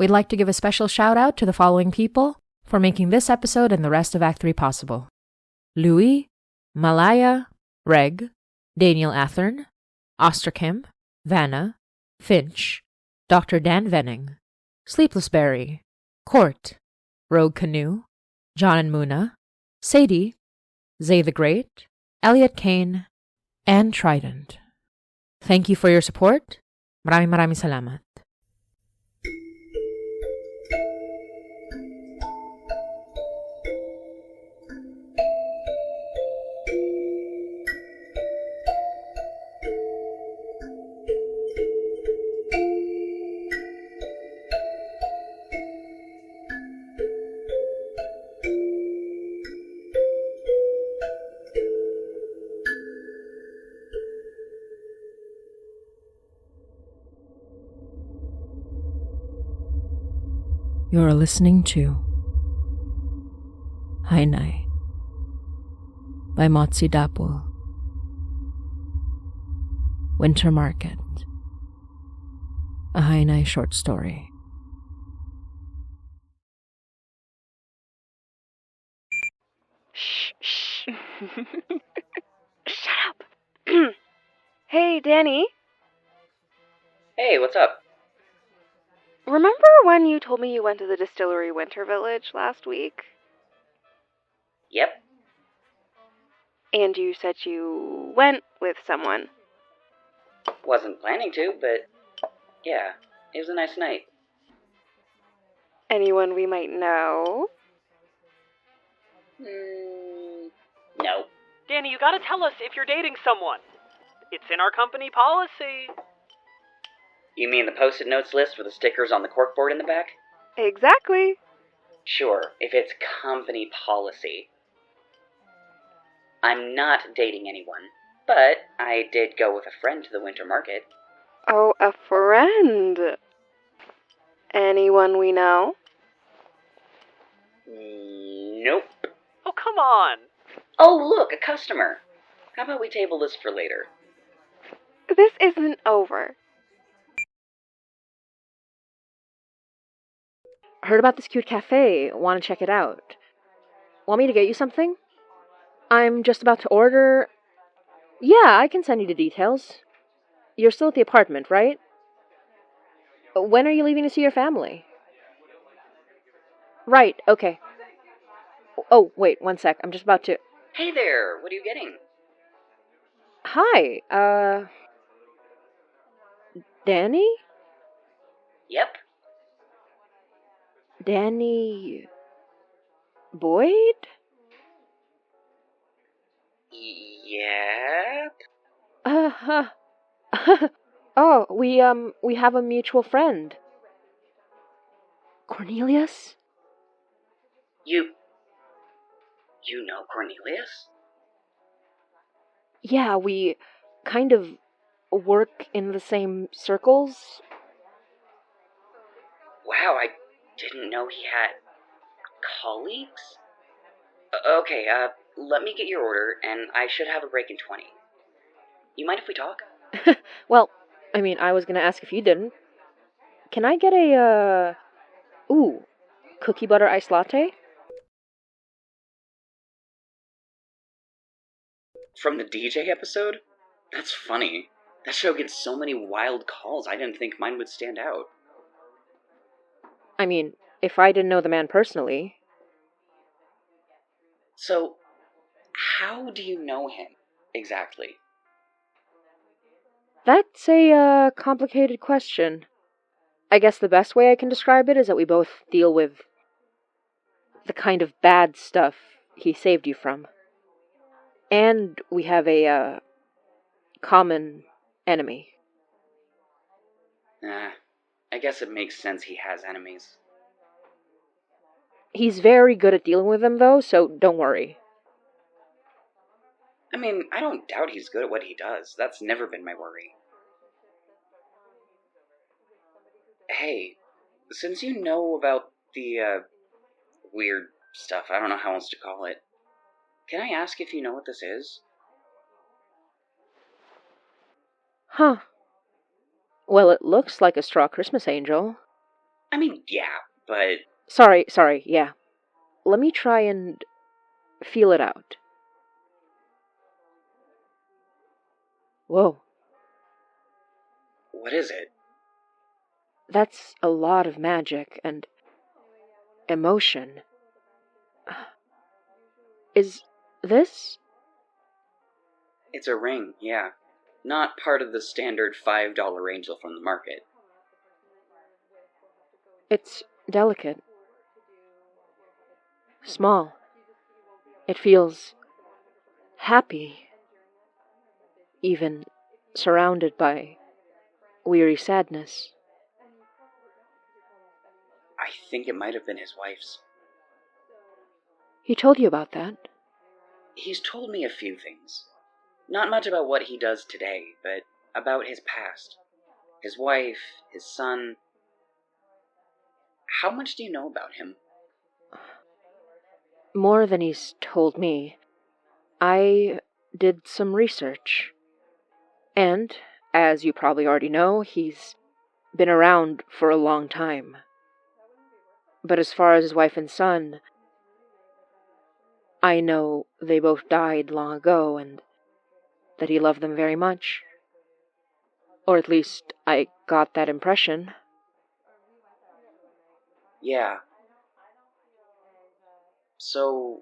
We'd like to give a special shout out to the following people for making this episode and the rest of Act 3 possible: Louis, Malaya, Reg, Daniel Athern, Osterkim, Vanna, Finch, Dr. Dan Venning, Sleepless Berry, Court, Rogue Canoe, John and Muna, Sadie, Zay the Great, Elliot Kane, and Trident. Thank you for your support. Maraming salamat. You're listening to Hainai by Motzie Dapul. Winter Market, a Hainai short story. Shh. Shut up. Hey, Danny. Hey, what's up? Remember when you told me you went to the distillery Winter Village last week? Yep. And you said you went with someone. Wasn't planning to, but yeah, it was a nice night. Anyone we might know? No. Danny, you gotta tell us if you're dating someone. It's in our company policy. You mean the post-it notes list with the stickers on the corkboard in the back? Exactly. Sure, if it's company policy. I'm not dating anyone, but I did go with a friend to the winter market. Oh, a friend. Anyone we know? Nope. Oh, come on. Oh, look, a customer. How about we table this for later? This isn't over. Heard about this cute cafe. Want to check it out? Want me to get you something? I'm just about to order. Yeah, I can send you the details. You're still at the apartment, right? When are you leaving to see your family? Right, okay. Oh, wait, one sec. I'm just about to... Hey there, what are you getting? Hi, Danny? Yep. Danny... Boyd? Yep. Oh, we have a mutual friend. Cornelius? You know Cornelius? Yeah, we kind of work in the same circles. Wow, I didn't know he had colleagues? Okay, let me get your order, and I should have a break in 20. You mind if we talk? Well, I mean, I was gonna ask if you didn't. Can I get a, cookie butter iced latte? From the DJ episode? That's funny. That show gets so many wild calls, I didn't think mine would stand out. I mean, if I didn't know the man personally. So, how do you know him, exactly? That's a, complicated question. I guess the best way I can describe it is that we both deal with the kind of bad stuff he saved you from. And we have a, common enemy. I guess it makes sense he has enemies. He's very good at dealing with them, though, so don't worry. I mean, I don't doubt he's good at what he does. That's never been my worry. Hey, since you know about the, weird stuff, I don't know how else to call it, can I ask if you know what this is? Huh. Well, it looks like a straw Christmas angel. I mean, yeah, but... Sorry, yeah. Let me try and feel it out. Whoa. What is it? That's a lot of magic and emotion. Is this? It's a ring, yeah. Not part of the standard $5 angel from the market. It's delicate. Small. It feels happy, even surrounded by weary sadness. I think it might have been his wife's. He told you about that? He's told me a few things. Not much about what he does today, but about his past. His wife, his son. How much do you know about him? More than he's told me. I did some research. And, as you probably already know, he's been around for a long time. But as far as his wife and son, I know they both died long ago and that he loved them very much. Or at least I got that impression. Yeah. So,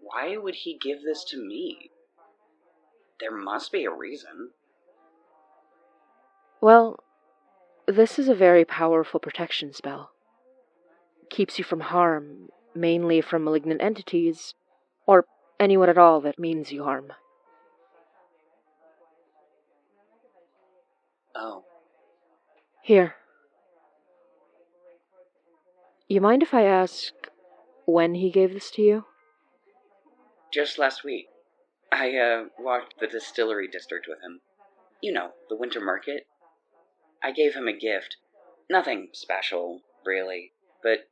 why would he give this to me? There must be a reason. Well, this is a very powerful protection spell. Keeps you from harm, mainly from malignant entities, or anyone at all that means you harm. Oh. Here. You mind if I ask when he gave this to you? Just last week. I walked the distillery district with him. You know, the winter market. I gave him a gift. Nothing special, really. But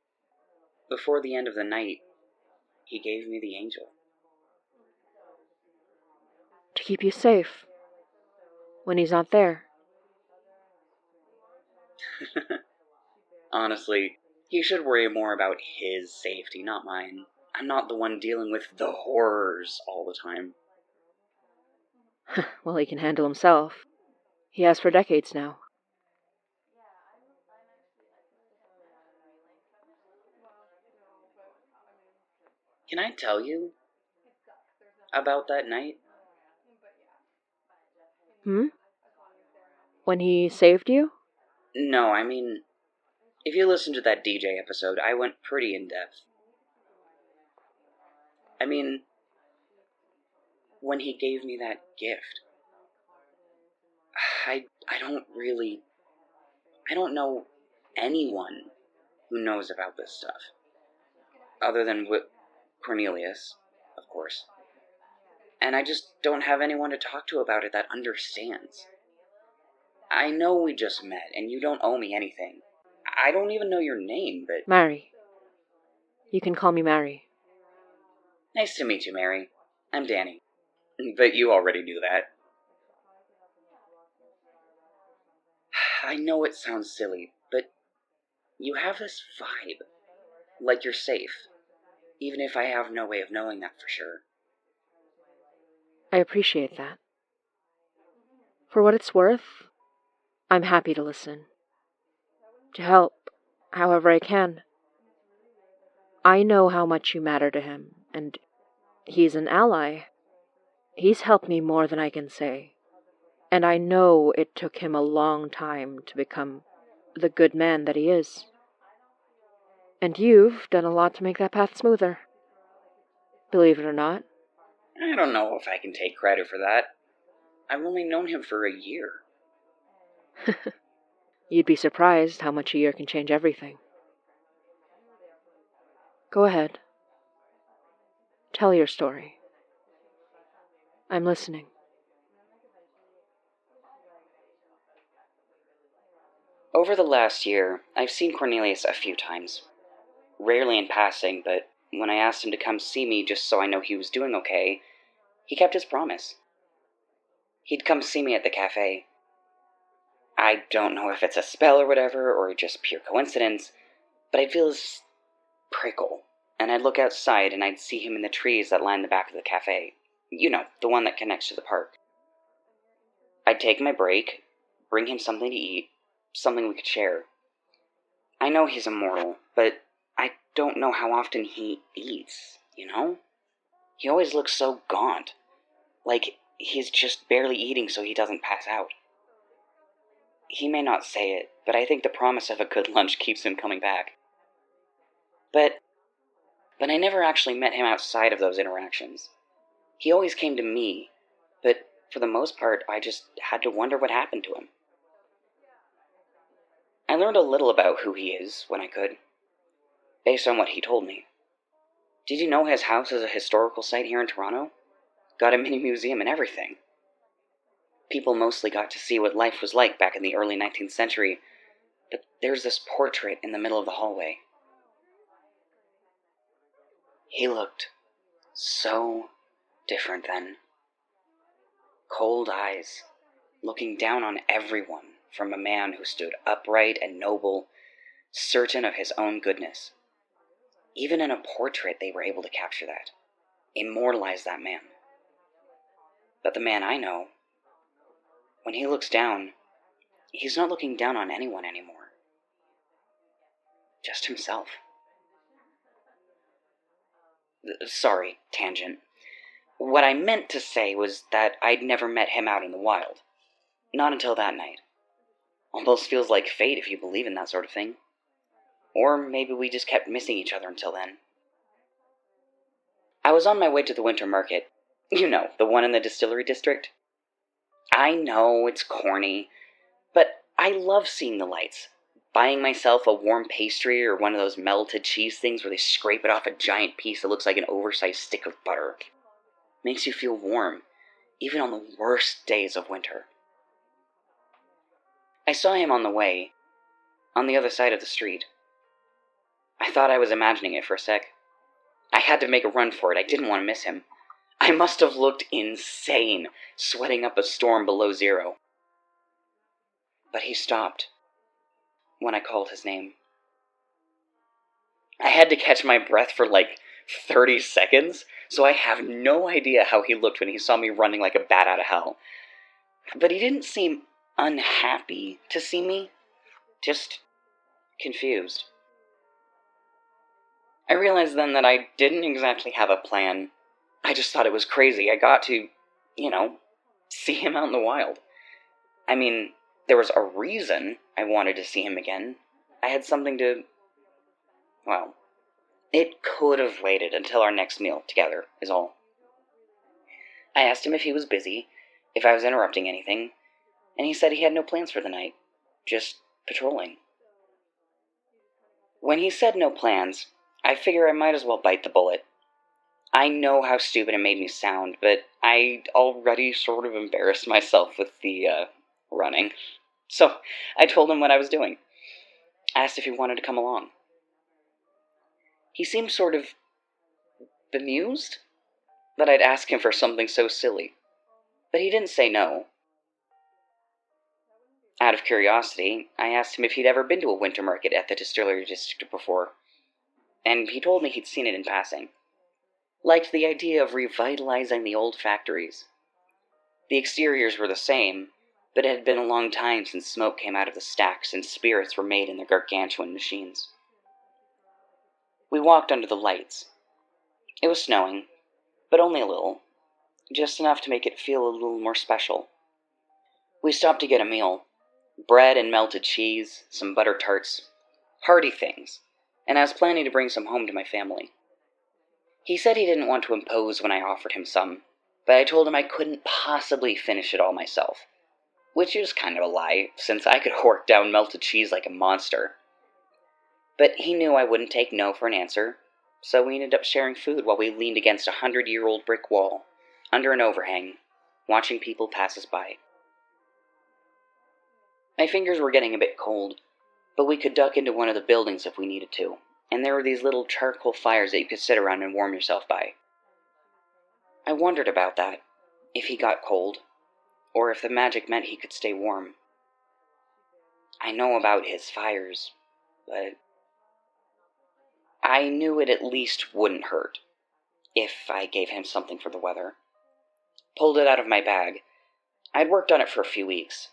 before the end of the night, he gave me the angel. To keep you safe. When he's not there. Honestly, he should worry more about his safety, not mine. I'm not the one dealing with the horrors all the time. Well, he can handle himself. He has for decades now. Can I tell you about that night? When he saved you? No, I mean, if you listen to that DJ episode, I went pretty in-depth. I mean, when he gave me that gift, I don't know anyone who knows about this stuff. Other than Cornelius, of course. And I just don't have anyone to talk to about it that understands. I know we just met, and you don't owe me anything. I don't even know your name, but... Mari. You can call me Mari. Nice to meet you, Mary. I'm Danny. But you already knew that. I know it sounds silly, but you have this vibe. Like you're safe. Even if I have no way of knowing that for sure. I appreciate that. For what it's worth, I'm happy to listen. To help, however I can. I know how much you matter to him, and he's an ally. He's helped me more than I can say. And I know it took him a long time to become the good man that he is. And you've done a lot to make that path smoother. Believe it or not. I don't know if I can take credit for that. I've only known him for a year. You'd be surprised how much a year can change everything. Go ahead. Tell your story. I'm listening. Over the last year, I've seen Cornelius a few times. Rarely in passing, but when I asked him to come see me just so I know he was doing okay, he kept his promise. He'd come see me at the cafe. I don't know if it's a spell or whatever, or just pure coincidence, but I'd feel this prickle, and I'd look outside and I'd see him in the trees that line the back of the cafe. You know, the one that connects to the park. I'd take my break, bring him something to eat, something we could share. I know he's immortal, but I don't know how often he eats, you know? He always looks so gaunt, like he's just barely eating so he doesn't pass out. He may not say it, but I think the promise of a good lunch keeps him coming back. But I never actually met him outside of those interactions. He always came to me, but for the most part, I just had to wonder what happened to him. I learned a little about who he is when I could, based on what he told me. Did you know his house is a historical site here in Toronto? Got a mini museum and everything. People mostly got to see what life was like back in the early 19th century, but there's this portrait in the middle of the hallway. He looked so different then. Cold eyes, looking down on everyone from a man who stood upright and noble, certain of his own goodness. Even in a portrait they were able to capture that, immortalize that man. But the man I know, when he looks down, he's not looking down on anyone anymore. Just himself. Sorry, tangent. What I meant to say was that I'd never met him out in the wild. Not until that night. Almost feels like fate if you believe in that sort of thing. Or maybe we just kept missing each other until then. I was on my way to the winter market. You know, the one in the distillery district. I know it's corny, but I love seeing the lights. Buying myself a warm pastry or one of those melted cheese things where they scrape it off a giant piece that looks like an oversized stick of butter. Makes you feel warm, even on the worst days of winter. I saw him on the way, on the other side of the street. I thought I was imagining it for a sec. I had to make a run for it. I didn't want to miss him. I must have looked insane, sweating up a storm below zero. But he stopped when I called his name. I had to catch my breath for like 30 seconds, so I have no idea how he looked when he saw me running like a bat out of hell. But he didn't seem unhappy to see me, just confused. I realized then that I didn't exactly have a plan. I just thought it was crazy. I got to, see him out in the wild. I mean, there was a reason I wanted to see him again. I had something to... Well, it could have waited until our next meal together, is all. I asked him if he was busy, if I was interrupting anything, and he said he had no plans for the night, just patrolling. When he said no plans, I figure I might as well bite the bullet. I know how stupid it made me sound, but I already sort of embarrassed myself with the, running. So I told him what I was doing. Asked if he wanted to come along. He seemed sort of bemused that I'd ask him for something so silly, but he didn't say no. Out of curiosity, I asked him if he'd ever been to a winter market at the distillery district before, and he told me he'd seen it in passing. Liked the idea of revitalizing the old factories. The exteriors were the same, but it had been a long time since smoke came out of the stacks and spirits were made in the gargantuan machines. We walked under the lights. It was snowing, but only a little, just enough to make it feel a little more special. We stopped to get a meal. Bread and melted cheese, some butter tarts, hearty things, and I was planning to bring some home to my family. He said he didn't want to impose when I offered him some, but I told him I couldn't possibly finish it all myself, which is kind of a lie, since I could hork down melted cheese like a monster. But he knew I wouldn't take no for an answer, so we ended up sharing food while we leaned against a 100-year-old brick wall, under an overhang, watching people pass us by. My fingers were getting a bit cold, but we could duck into one of the buildings if we needed to, and there were these little charcoal fires that you could sit around and warm yourself by. I wondered about that, if he got cold, or if the magic meant he could stay warm. I know about his fires, but I knew it at least wouldn't hurt if I gave him something for the weather. Pulled it out of my bag. I'd worked on it for a few weeks.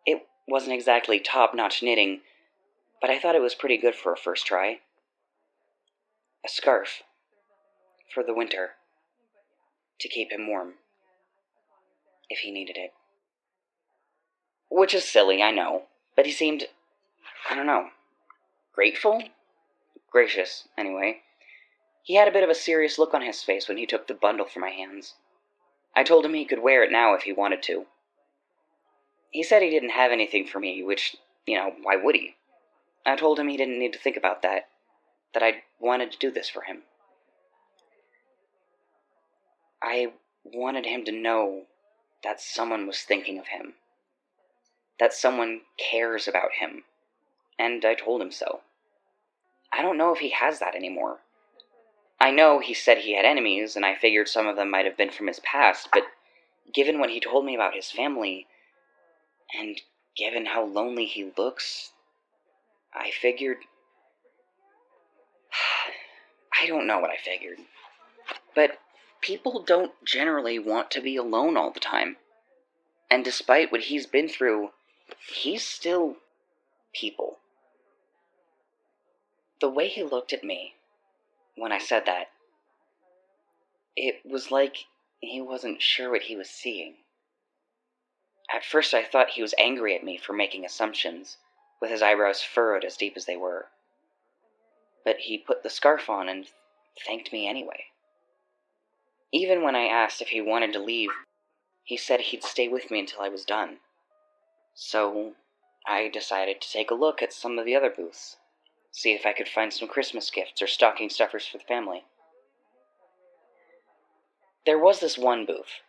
It wasn't exactly top-notch knitting, but I thought it was pretty good for a first try. A scarf. For the winter. To keep him warm. If he needed it. Which is silly, I know, but he seemed, I don't know, grateful? Gracious, anyway. He had a bit of a serious look on his face when he took the bundle from my hands. I told him he could wear it now if he wanted to. He said he didn't have anything for me, which, why would he? I told him he didn't need to think about that I wanted to do this for him. I wanted him to know that someone was thinking of him. That someone cares about him. And I told him so. I don't know if he has that anymore. I know he said he had enemies, and I figured some of them might have been from his past, but given what he told me about his family, and given how lonely he looks, I figured... I don't know what I figured. But people don't generally want to be alone all the time. And despite what he's been through, he's still people. The way he looked at me when I said that, it was like he wasn't sure what he was seeing. At first I thought he was angry at me for making assumptions, with his eyebrows furrowed as deep as they were. But he put the scarf on and thanked me anyway. Even when I asked if he wanted to leave, he said he'd stay with me until I was done. So I decided to take a look at some of the other booths, see if I could find some Christmas gifts or stocking stuffers for the family. There was this one booth.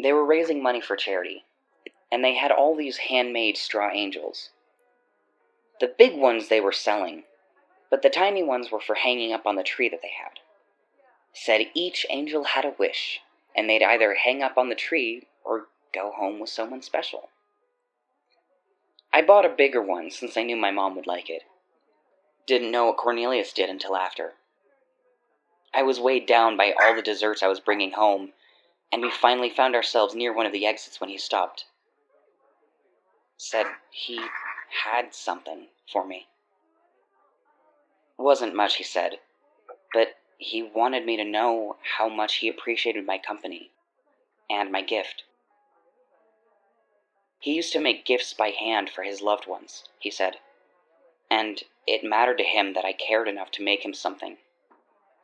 They were raising money for charity, and they had all these handmade straw angels. The big ones they were selling, but the tiny ones were for hanging up on the tree that they had. Said each angel had a wish, and they'd either hang up on the tree or go home with someone special. I bought a bigger one since I knew my mom would like it. Didn't know what Cornelius did until after. I was weighed down by all the desserts I was bringing home, and we finally found ourselves near one of the exits when he stopped. Said he had something for me. Wasn't much, he said, but he wanted me to know how much he appreciated my company and my gift. He used to make gifts by hand for his loved ones, he said, and it mattered to him that I cared enough to make him something,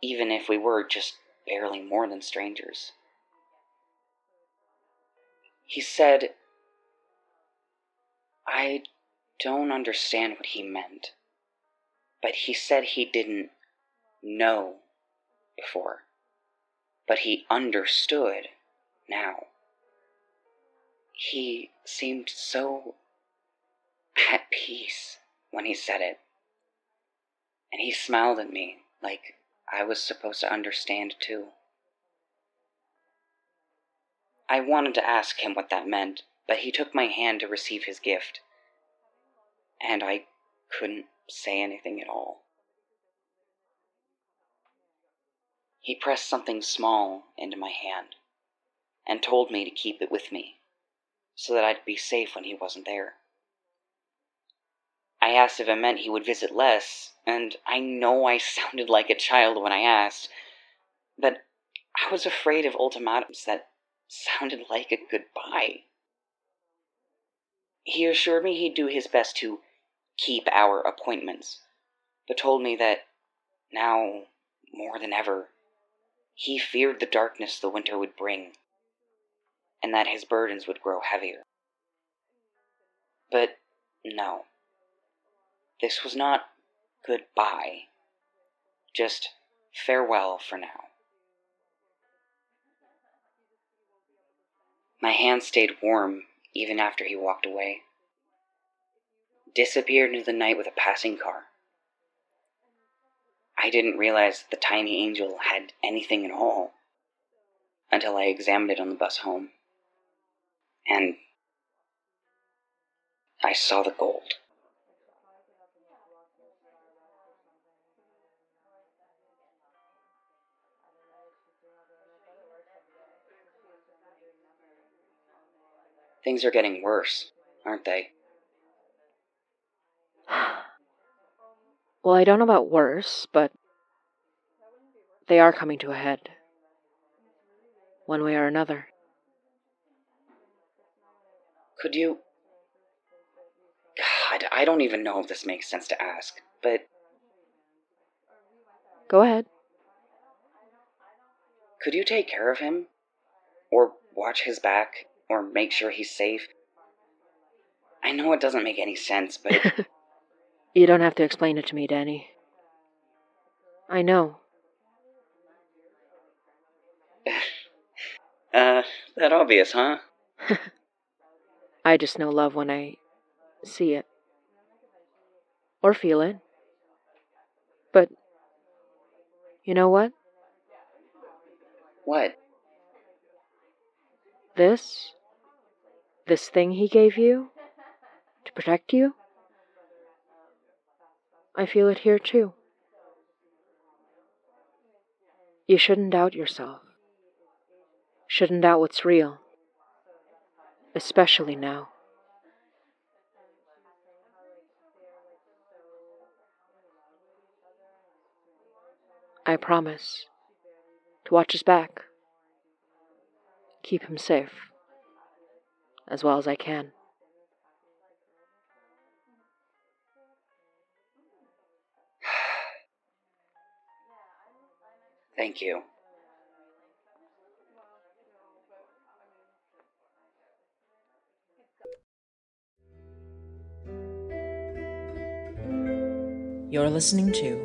even if we were just barely more than strangers. He said, I don't understand what he meant, but he said he didn't know before, but he understood now. He seemed so at peace when he said it, and he smiled at me like I was supposed to understand too. I wanted to ask him what that meant, but he took my hand to receive his gift, and I couldn't say anything at all. He pressed something small into my hand and told me to keep it with me so that I'd be safe when he wasn't there. I asked if it meant he would visit less, and I know I sounded like a child when I asked, but I was afraid of ultimatums that sounded like a goodbye. He assured me he'd do his best to keep our appointments, but told me that now, more than ever, he feared the darkness the winter would bring, and that his burdens would grow heavier. But no, this was not goodbye, just farewell for now. My hand stayed warm even after he walked away. Disappeared into the night with a passing car. I didn't realize that the tiny angel had anything at all until I examined it on the bus home. And I saw the gold. Things are getting worse, aren't they? Well, I don't know about worse, but they are coming to a head. One way or another. Could you... God, I don't even know if this makes sense to ask, but... Go ahead. Could you take care of him? Or watch his back? Or make sure he's safe? I know it doesn't make any sense, but... You don't have to explain it to me, Danny. I know. That obvious, huh? I just know love when I see it. Or feel it. But, you know what? What? This thing he gave you, to protect you, I feel it here too. You shouldn't doubt yourself. Shouldn't doubt what's real. Especially now. I promise to watch his back. Keep him safe. As well as I can. Thank you. You're listening to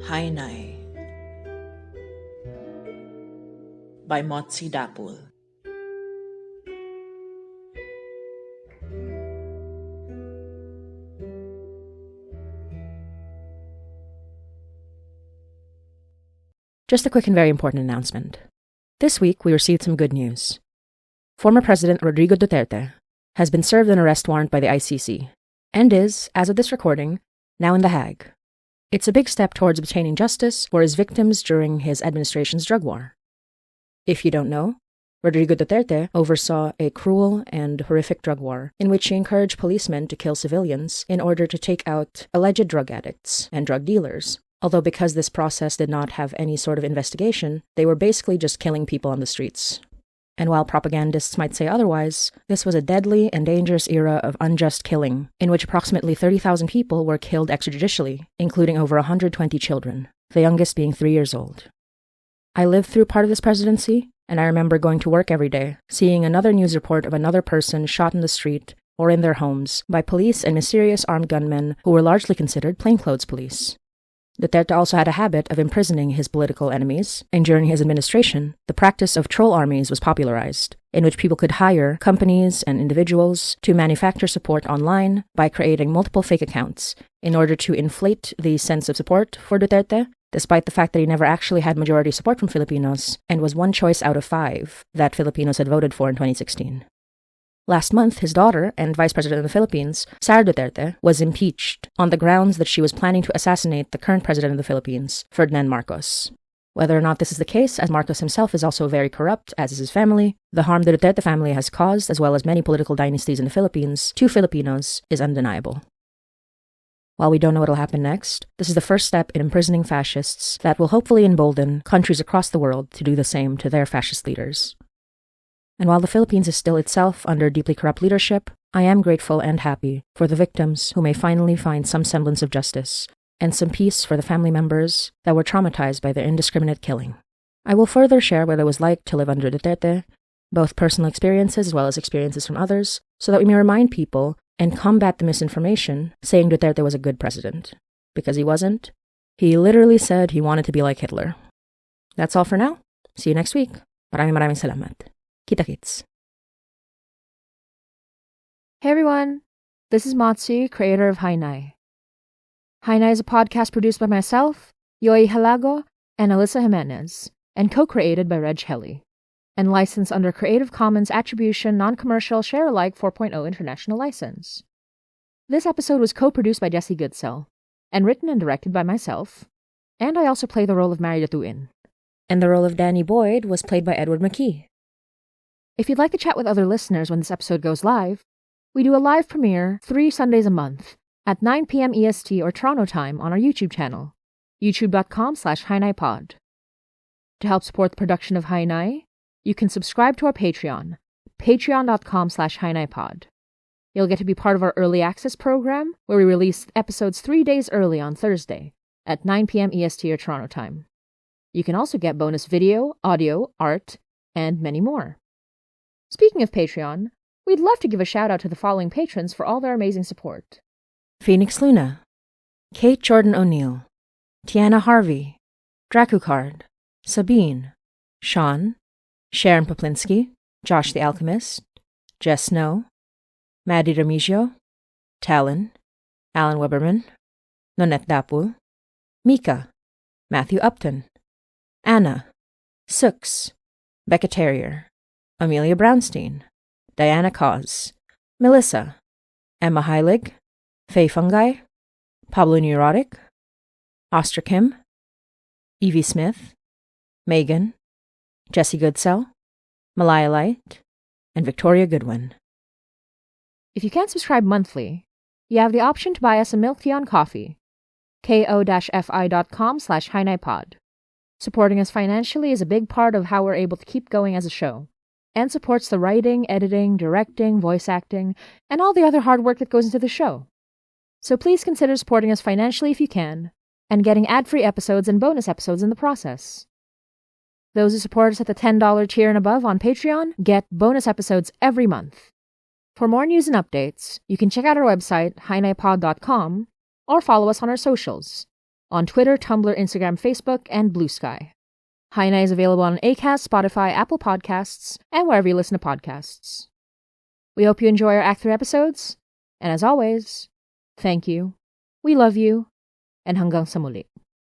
Hainai by Motzie Dapul. Just a quick and very important announcement. This week, we received some good news. Former President Rodrigo Duterte has been served an arrest warrant by the ICC and is, as of this recording, now in The Hague. It's a big step towards obtaining justice for his victims during his administration's drug war. If you don't know, Rodrigo Duterte oversaw a cruel and horrific drug war in which he encouraged policemen to kill civilians in order to take out alleged drug addicts and drug dealers. Although because this process did not have any sort of investigation, they were basically just killing people on the streets. And while propagandists might say otherwise, this was a deadly and dangerous era of unjust killing, in which approximately 30,000 people were killed extrajudicially, including over 120 children, the youngest being 3 years old. I lived through part of this presidency, and I remember going to work every day, seeing another news report of another person shot in the street or in their homes by police and mysterious armed gunmen who were largely considered plainclothes police. Duterte also had a habit of imprisoning his political enemies, and during his administration, the practice of troll armies was popularized, in which people could hire companies and individuals to manufacture support online by creating multiple fake accounts in order to inflate the sense of support for Duterte, despite the fact that he never actually had majority support from Filipinos and was one choice out of 5 that Filipinos had voted for in 2016. Last month, his daughter and Vice President of the Philippines, Sara Duterte, was impeached on the grounds that she was planning to assassinate the current president of the Philippines, Ferdinand Marcos. Whether or not this is the case, as Marcos himself is also very corrupt, as is his family, the harm the Duterte family has caused, as well as many political dynasties in the Philippines, to Filipinos is undeniable. While we don't know what will happen next, this is the first step in imprisoning fascists that will hopefully embolden countries across the world to do the same to their fascist leaders. And while the Philippines is still itself under deeply corrupt leadership, I am grateful and happy for the victims who may finally find some semblance of justice, and some peace for the family members that were traumatized by their indiscriminate killing. I will further share what it was like to live under Duterte, both personal experiences as well as experiences from others, so that we may remind people and combat the misinformation saying Duterte was a good president. Because he wasn't. He literally said he wanted to be like Hitler. That's all for now. See you next week. Maraming salamat. Kita-kits. Hey everyone, this is Motzie, creator of Hainai. Hainai is a podcast produced by myself, Yoi Halago, and Alyssa Jimenez, and co-created by Reg Helly, and licensed under Creative Commons Attribution Non-Commercial Share-alike 4.0 International License. This episode was co-produced by Jesse Goodsell, and written and directed by myself, and I also play the role of Mari Datuin. And the role of Danny Boyd was played by Edward McKee. If you'd like to chat with other listeners when this episode goes live, we do a live premiere 3 Sundays a month at 9 p.m. EST or Toronto time on our YouTube channel, youtube.com/HaiNaiPod. To help support the production of Hainai, you can subscribe to our Patreon, patreon.com/HaiNaiPod. You'll get to be part of our early access program, where we release episodes 3 days early on Thursday at 9 p.m. EST or Toronto time. You can also get bonus video, audio, art, and many more. Speaking of Patreon, we'd love to give a shout out to the following patrons for all their amazing support: Phoenix Luna, Kate Jordan O'Neill, Tiana Harvey, Dracucard, Sabine, Sean, Sharon Poplinski, Josh the Alchemist, Jess Snow, Maddie Remigio, Talon, Alan Weberman, Nonette Dapul, Mika, Matthew Upton, Anna, Sooks, Becca Terrier, Amelia Brownstein, Diana Cause, Melissa, Emma Heilig, Faye Fungi, Pablo Neurotic, Oster Kim, Evie Smith, Megan, Jesse Goodsell, Malaya Light, and Victoria Goodwin. If you can't subscribe monthly, you have the option to buy us a milk tea on coffee, ko-fi.com/HaiNaiPod. Supporting us financially is a big part of how we're able to keep going as a show, and supports the writing, editing, directing, voice acting, and all the other hard work that goes into the show. So please consider supporting us financially if you can, and getting ad-free episodes and bonus episodes in the process. Those who support us at the $10 tier and above on Patreon get bonus episodes every month. For more news and updates, you can check out our website, hainaipod.com, or follow us on our socials, on Twitter, Tumblr, Instagram, Facebook, and Blue Sky. Hainai is available on Acast, Spotify, Apple Podcasts, and wherever you listen to podcasts. We hope you enjoy our Act 3 episodes, and as always, thank you, we love you, and hanggang sa muli.